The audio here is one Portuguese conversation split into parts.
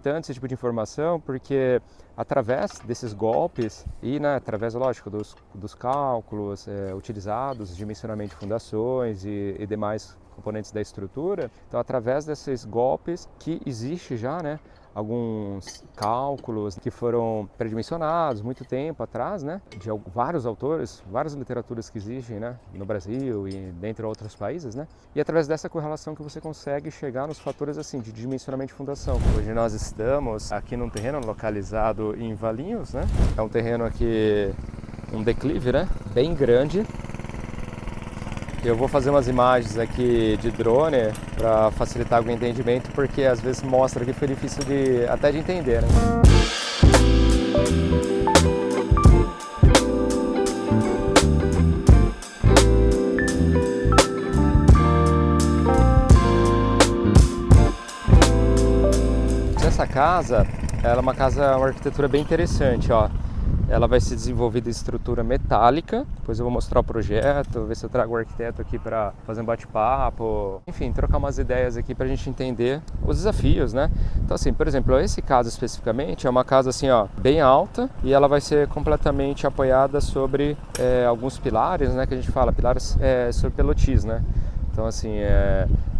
importante esse tipo de informação porque através desses golpes e, né, através, lógico, dos cálculos utilizados, dimensionamento de fundações e demais componentes da estrutura, então através desses golpes que existe já, né, alguns cálculos que foram predimensionados muito tempo atrás, né, de vários autores, várias literaturas que existem, né, no Brasil e dentre outros países, né, e através dessa correlação que você consegue chegar nos fatores assim de dimensionamento de fundação. Hoje nós estamos aqui num terreno localizado em Valinhos, né, é um terreno aqui, um declive, né, bem grande. Eu vou fazer umas imagens aqui de drone para facilitar o entendimento, porque às vezes mostra que foi difícil até de entender, né? Essa casa, ela é uma arquitetura bem interessante, ó. Ela vai ser desenvolvida em estrutura metálica, depois eu vou mostrar o projeto, ver se eu trago o arquiteto aqui para fazer um bate-papo, enfim, trocar umas ideias aqui para a gente entender os desafios, né? Então assim, por exemplo, esse caso especificamente é uma casa assim, ó, bem alta e ela vai ser completamente apoiada sobre alguns pilares, né, que a gente fala, pilares sobre pelotis, né? Então assim,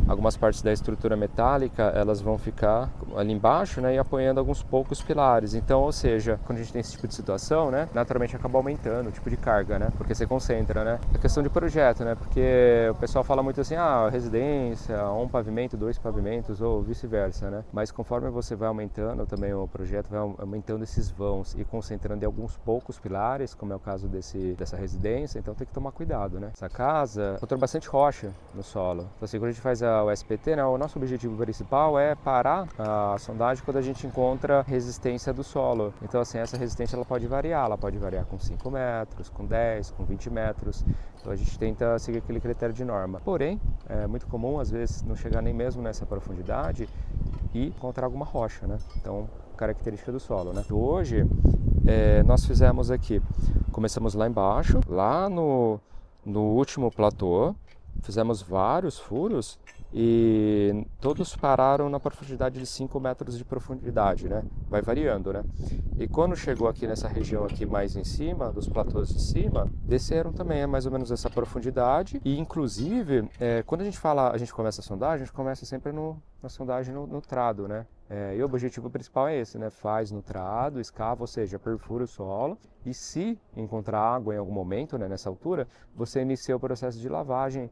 algumas partes da estrutura metálica, elas vão ficar ali embaixo, né, e apoiando alguns poucos pilares. Então, ou seja, quando a gente tem esse tipo de situação, né, naturalmente acaba aumentando o tipo de carga, né, porque você concentra, né. A questão de projeto, né, porque o pessoal fala muito assim, residência, um pavimento, dois pavimentos ou vice-versa, né. Mas conforme você vai aumentando também o projeto, vai aumentando esses vãos e concentrando em alguns poucos pilares, como é o caso dessa residência, então tem que tomar cuidado, né. Essa casa encontrou bastante rocha no solo. Então assim, quando a gente faz o SPT, né, o nosso objetivo principal é parar a sondagem quando a gente encontra resistência do solo. Então assim, essa resistência ela pode variar com 5 metros, com 10, com 20 metros. Então a gente tenta seguir aquele critério de norma. Porém, é muito comum às vezes não chegar nem mesmo nessa profundidade e encontrar alguma rocha, né? Então, característica do solo, né? Hoje, nós fizemos aqui, começamos lá embaixo, lá no último platô, fizemos vários furos e todos pararam na profundidade de 5 metros de profundidade, né? Vai variando, né? E quando chegou aqui nessa região aqui mais em cima, dos platôs de cima, desceram também mais ou menos essa profundidade e inclusive, quando a gente começa a sondagem, a gente começa sempre na sondagem no trado, né? E o objetivo principal é esse, né? Faz no trado, escava, ou seja, perfura o solo e se encontrar água em algum momento, né, nessa altura, você inicia o processo de lavagem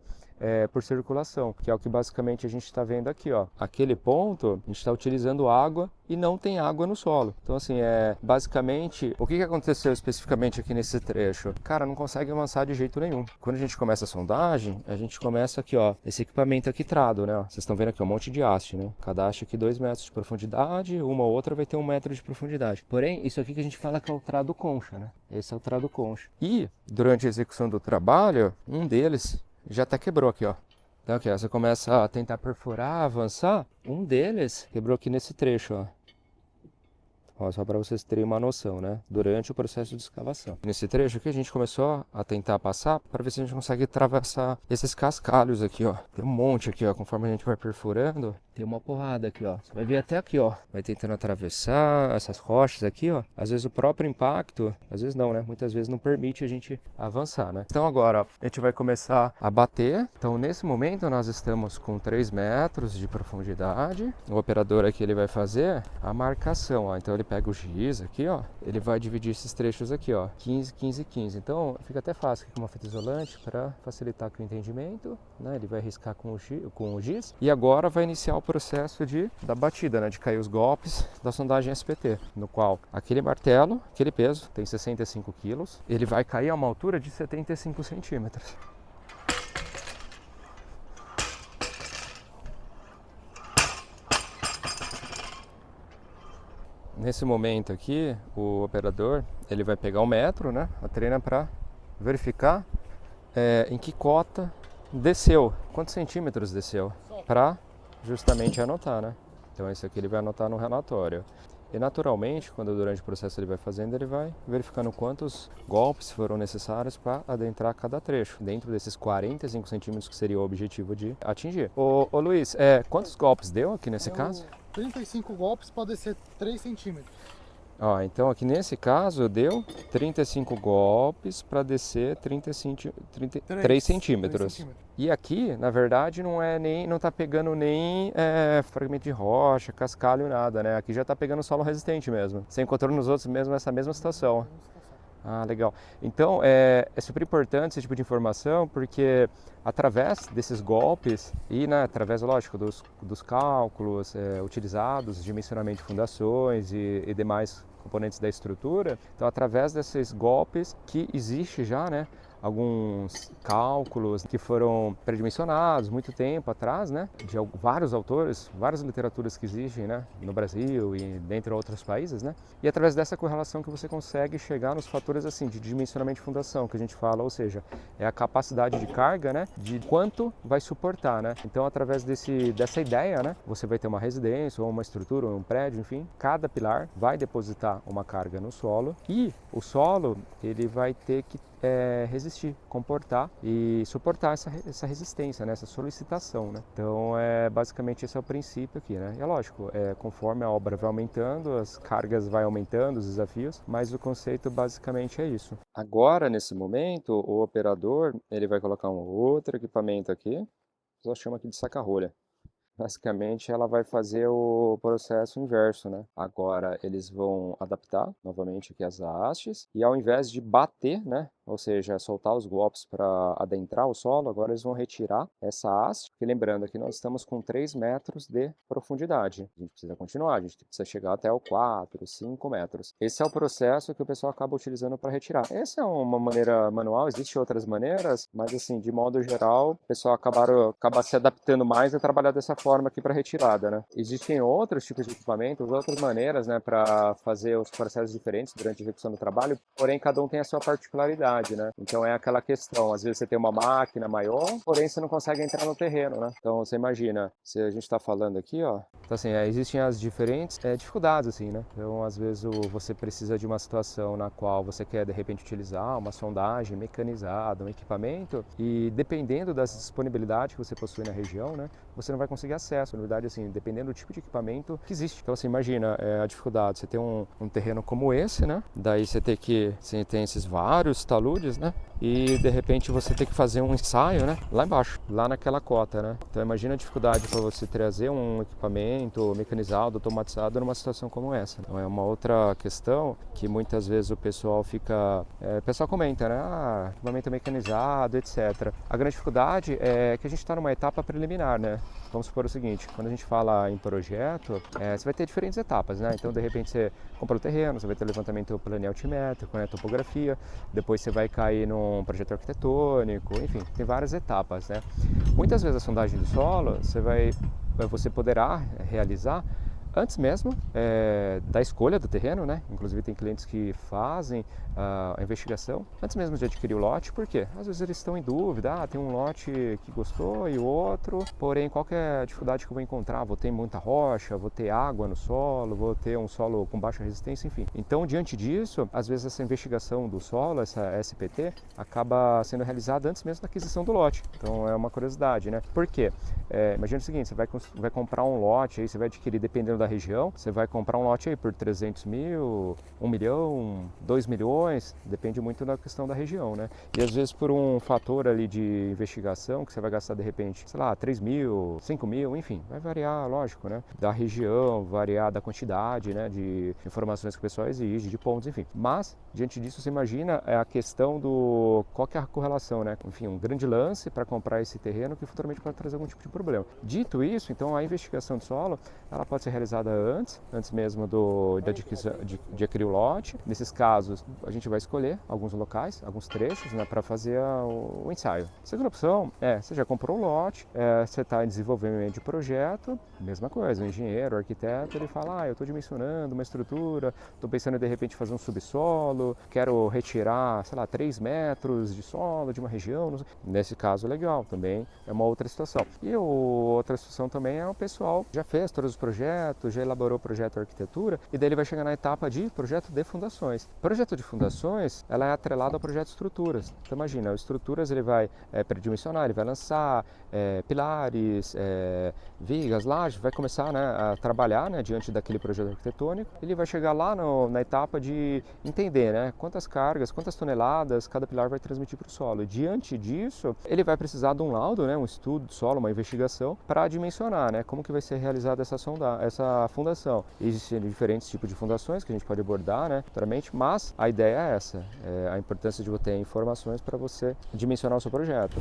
por circulação, que é o que basicamente a gente está vendo aqui, ó. Aquele ponto, a gente está utilizando água e não tem água no solo. Então assim, basicamente, o que aconteceu especificamente aqui nesse trecho? Cara, não consegue avançar de jeito nenhum. Quando a gente começa a sondagem, a gente começa aqui, ó, esse equipamento aqui trado, né? Vocês estão vendo aqui um monte de haste, né? Cada haste aqui 2 metros de profundidade, uma ou outra vai ter 1 metro de profundidade. Porém, isso aqui que a gente fala que é o trado concha, né? Esse é o trado concha. E, durante a execução do trabalho, um deles já até quebrou aqui, ó. Então aqui, ó, você começa a tentar perfurar, avançar, um deles quebrou aqui nesse trecho, ó. Ó, só para vocês terem uma noção, né? Durante o processo de escavação. Nesse trecho aqui a gente começou a tentar passar para ver se a gente consegue atravessar esses cascalhos aqui, ó. Tem um monte aqui, ó. Conforme a gente vai perfurando, tem uma porrada aqui, ó. Você vai ver até aqui, ó. Vai tentando atravessar essas rochas aqui, ó. Às vezes o próprio impacto, às vezes não, né? Muitas vezes não permite a gente avançar, né? Então agora, ó, a gente vai começar a bater. Então nesse momento nós estamos com 3 metros de profundidade. O operador aqui ele vai fazer a marcação, ó. Então ele pega o giz aqui, ó, ele vai dividir esses trechos aqui, ó, 15, 15, 15. Então fica até fácil aqui com uma fita isolante para facilitar aqui o entendimento, né? Ele vai riscar com o giz e agora vai iniciar o processo da batida, né? De cair os golpes da sondagem SPT, no qual aquele martelo, aquele peso, tem 65 quilos, ele vai cair a uma altura de 75 centímetros. Nesse momento aqui, o operador ele vai pegar o metro, né, a trena para verificar em que cota desceu, quantos centímetros desceu, para justamente anotar, né? Então esse aqui ele vai anotar no relatório. E naturalmente, quando durante o processo ele vai fazendo, ele vai verificando quantos golpes foram necessários para adentrar cada trecho, dentro desses 45 centímetros que seria o objetivo de atingir. Ô Luiz, quantos golpes deu aqui nesse caso? 35 golpes para descer 3 centímetros. Ó, então aqui nesse caso deu 35 golpes para descer 3 centímetros. E aqui, na verdade, não tá pegando nem fragmento de rocha, cascalho, nada, né? Aqui já tá pegando solo resistente mesmo. Você encontrou nos outros mesmo essa mesma situação. Ah, legal. Então, é super importante esse tipo de informação, porque através desses golpes e, né, através, lógico, dos cálculos utilizados, dimensionamento de fundações e demais componentes da estrutura, então, através desses golpes que existe já, né, alguns cálculos que foram predimensionados muito tempo atrás, né, de vários autores, várias literaturas que existem, né, no Brasil e dentre outros países, né, e através dessa correlação que você consegue chegar nos fatores assim de dimensionamento de fundação que a gente fala, ou seja, é a capacidade de carga, né, de quanto vai suportar, né. Então, através dessa ideia, né, você vai ter uma residência ou uma estrutura ou um prédio, enfim, cada pilar vai depositar uma carga no solo e o solo ele vai ter que resistir, comportar e suportar essa resistência, né? Essa solicitação, né? Então, basicamente esse é o princípio aqui, né? E é lógico, conforme a obra vai aumentando, as cargas vai aumentando, os desafios, mas o conceito basicamente é isso. Agora, nesse momento, o operador ele vai colocar um outro equipamento aqui, só chama aqui de saca-rolha. Basicamente, ela vai fazer o processo inverso, né? Agora, eles vão adaptar novamente aqui as hastes e ao invés de bater, né? Ou seja, soltar os golpes para adentrar o solo, agora eles vão retirar essa haste. E lembrando que nós estamos com 3 metros de profundidade. A gente precisa continuar, a gente precisa chegar até o 4, 5 metros. Esse é o processo que o pessoal acaba utilizando para retirar. Essa é uma maneira manual, existem outras maneiras, mas assim, de modo geral, o pessoal acaba se adaptando mais a trabalhar dessa forma aqui para retirada, né? Existem outros tipos de equipamentos, outras maneiras, né, para fazer os processos diferentes durante a execução do trabalho, porém cada um tem a sua particularidade. Né? Então é aquela questão, às vezes você tem uma máquina maior, porém você não consegue entrar no terreno, né? Então você imagina, se a gente está falando aqui, ó, então assim, existem as diferentes dificuldades, assim, né? Então às vezes você precisa de uma situação na qual você quer de repente utilizar uma sondagem mecanizada, um equipamento, e dependendo das disponibilidades que você possui na região, né, você não vai conseguir acesso, na verdade, assim, dependendo do tipo de equipamento que existe. Então você imagina a dificuldade, você tem um terreno como esse, né? Daí você tem esses vários taludes, né? E de repente você tem que fazer um ensaio, né? Lá embaixo, lá naquela cota, né? Então imagina a dificuldade para você trazer um equipamento mecanizado, automatizado numa situação como essa. Então é uma outra questão que muitas vezes o pessoal o pessoal comenta, né? Ah, equipamento mecanizado, etc. A grande dificuldade é que a gente está numa etapa preliminar, né? Vamos supor o seguinte, quando a gente fala em projeto, você vai ter diferentes etapas, né? Então, de repente, você compra o terreno, você vai ter o levantamento plano altimétrico, né? Topografia, depois você vai cair num projeto arquitetônico, enfim, tem várias etapas, né? Muitas vezes a sondagem do solo, você poderá realizar antes mesmo da escolha do terreno, né? Inclusive tem clientes que fazem a investigação antes mesmo de adquirir o lote, por quê? Às vezes eles estão em dúvida, tem um lote que gostou e o outro, porém qual que é a dificuldade que eu vou encontrar? Vou ter muita rocha, vou ter água no solo, vou ter um solo com baixa resistência, enfim. Então, diante disso, às vezes essa investigação do solo, essa SPT, acaba sendo realizada antes mesmo da aquisição do lote. Então é uma curiosidade, né? Por quê? Imagina o seguinte, você vai comprar um lote aí, você vai adquirir, dependendo da região, você vai comprar um lote aí por 300 mil, 1 milhão, 2 milhões, depende muito da questão da região, né? E às vezes por um fator ali de investigação, que você vai gastar de repente, sei lá, 3 mil, 5 mil, enfim, vai variar, lógico, né? Da região, variar da quantidade, né? De informações que o pessoal exige, de pontos, enfim. Mas, diante disso, você imagina a questão qual que é a correlação, né? Enfim, um grande lance para comprar esse terreno que futuramente pode trazer algum tipo de problema. Dito isso, então a investigação de solo, ela pode ser realizada antes mesmo de adquirir o lote. Nesses casos, a gente vai escolher alguns locais, alguns trechos, né, para fazer o ensaio. Segunda opção você já comprou o lote, você está em desenvolvimento de projeto, mesma coisa, o engenheiro, o arquiteto, ele fala, eu estou dimensionando uma estrutura, estou pensando em de repente fazer um subsolo, quero retirar, sei lá, 3 metros de solo de uma região. Nesse caso, legal, também é uma outra situação. E outra situação também é o pessoal já fez todos os projetos, projeto, já elaborou o projeto de arquitetura, e daí ele vai chegar na etapa de projeto de fundações. O projeto de fundações, ela é atrelada ao projeto de estruturas. Então imagina, o estruturas ele vai predimensionar, ele vai lançar pilares, vigas, lajes, vai começar, né, a trabalhar, né, diante daquele projeto arquitetônico. Ele vai chegar lá na etapa de entender, né, quantas cargas, quantas toneladas cada pilar vai transmitir para o solo. E diante disso, ele vai precisar de um laudo, né, um estudo de solo, uma investigação, para dimensionar, né, como que vai ser realizada essa fundação. Existem diferentes tipos de fundações que a gente pode abordar, né, futuramente, mas a ideia é essa, a importância de ter informações para você dimensionar o seu projeto.